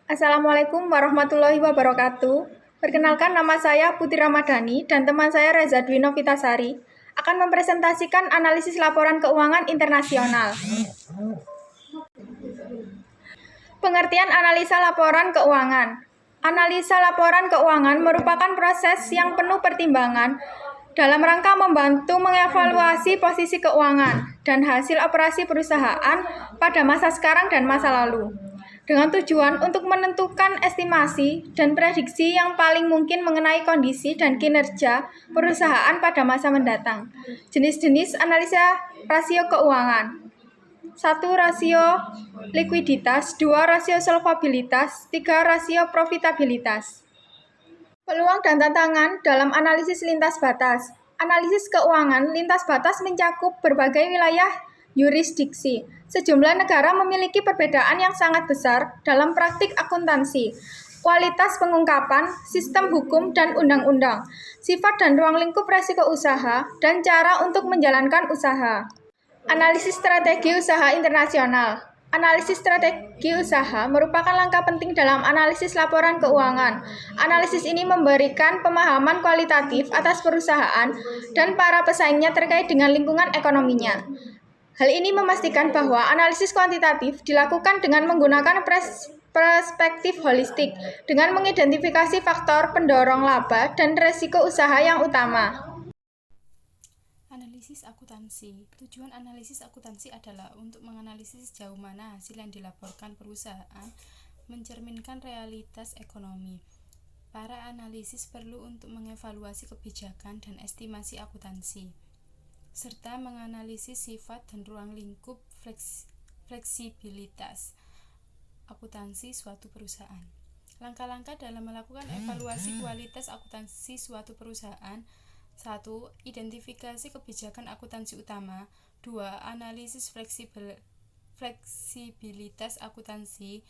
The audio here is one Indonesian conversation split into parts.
Assalamualaikum warahmatullahi wabarakatuh. Perkenalkan, nama saya Putri Ramadhani dan teman saya Reza Dwi Novitasari akan mempresentasikan analisis laporan keuangan internasional. Pengertian analisa laporan keuangan. Analisa laporan keuangan merupakan proses yang penuh pertimbangan dalam rangka membantu mengevaluasi posisi keuangan dan hasil operasi perusahaan pada masa sekarang dan masa lalu, dengan tujuan untuk menentukan estimasi dan prediksi yang paling mungkin mengenai kondisi dan kinerja perusahaan pada masa mendatang. Jenis-jenis analisa rasio keuangan: 1. Rasio likuiditas, 2. Rasio solvabilitas, 3. Rasio profitabilitas. Peluang dan tantangan dalam analisis lintas batas. Analisis keuangan lintas batas mencakup berbagai wilayah yurisdiksi. Sejumlah negara memiliki perbedaan yang sangat besar dalam praktik akuntansi, kualitas pengungkapan, sistem hukum dan undang-undang, sifat dan ruang lingkup resiko usaha, dan cara untuk menjalankan usaha. Analisis strategi usaha internasional. Analisis strategi usaha merupakan langkah penting dalam analisis laporan keuangan. Analisis ini memberikan pemahaman kualitatif atas perusahaan dan para pesaingnya terkait dengan lingkungan ekonominya. Hal ini memastikan bahwa analisis kuantitatif dilakukan dengan menggunakan perspektif holistik, dengan mengidentifikasi faktor pendorong laba dan resiko usaha yang utama. Analisis akuntansi. Tujuan analisis akuntansi adalah untuk menganalisis sejauh mana hasil yang dilaporkan perusahaan mencerminkan realitas ekonomi. Para analisis perlu untuk mengevaluasi kebijakan dan estimasi akuntansi, serta menganalisis sifat dan ruang lingkup fleksibilitas akuntansi suatu perusahaan. Langkah-langkah dalam melakukan evaluasi kualitas akuntansi suatu perusahaan: 1. Identifikasi kebijakan akuntansi utama. 2. Analisis fleksibilitas akuntansi.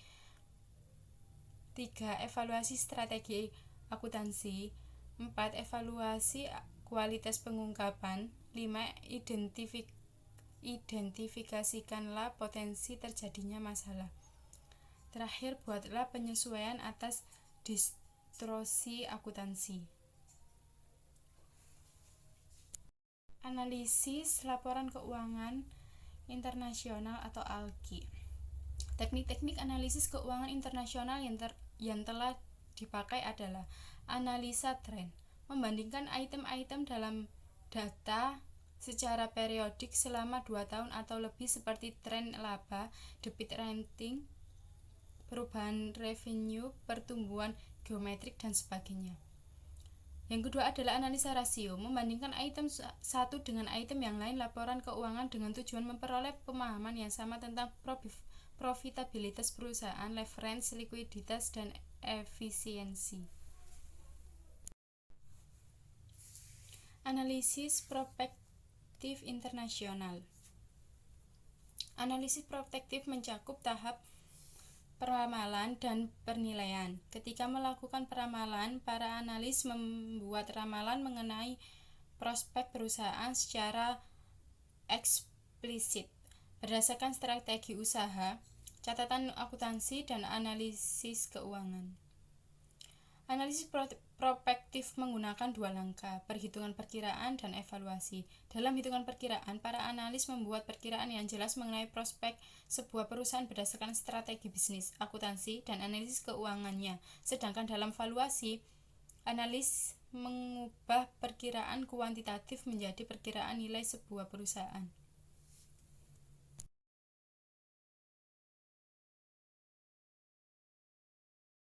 3. Evaluasi strategi akuntansi. 4. Evaluasi kualitas pengungkapan. 5. Identifikasikanlah potensi terjadinya masalah. Terakhir, buatlah penyesuaian atas distorsi akuntansi. Analisis laporan keuangan internasional atau ALKI. Teknik-teknik analisis keuangan internasional yang telah dipakai adalah analisa tren, membandingkan item-item dalam data secara periodik selama 2 tahun atau lebih seperti tren laba, debit rating, perubahan revenue, pertumbuhan geometrik, dan sebagainya. Yang kedua adalah analisa rasio, membandingkan item satu dengan item yang lain laporan keuangan dengan tujuan memperoleh pemahaman yang sama tentang profitabilitas perusahaan, leverage, likuiditas, dan efisiensi. Analisis prospektif internasional. Analisis prospektif mencakup tahap peramalan dan penilaian. Ketika melakukan peramalan, para analis membuat ramalan mengenai prospek perusahaan secara eksplisit berdasarkan strategi usaha, catatan akuntansi, dan analisis keuangan. Analisis prospektif menggunakan 2 langkah, perhitungan perkiraan dan evaluasi. Dalam hitungan perkiraan, para analis membuat perkiraan yang jelas mengenai prospek sebuah perusahaan berdasarkan strategi bisnis, akuntansi, dan analisis keuangannya. Sedangkan dalam valuasi, analis mengubah perkiraan kuantitatif menjadi perkiraan nilai sebuah perusahaan.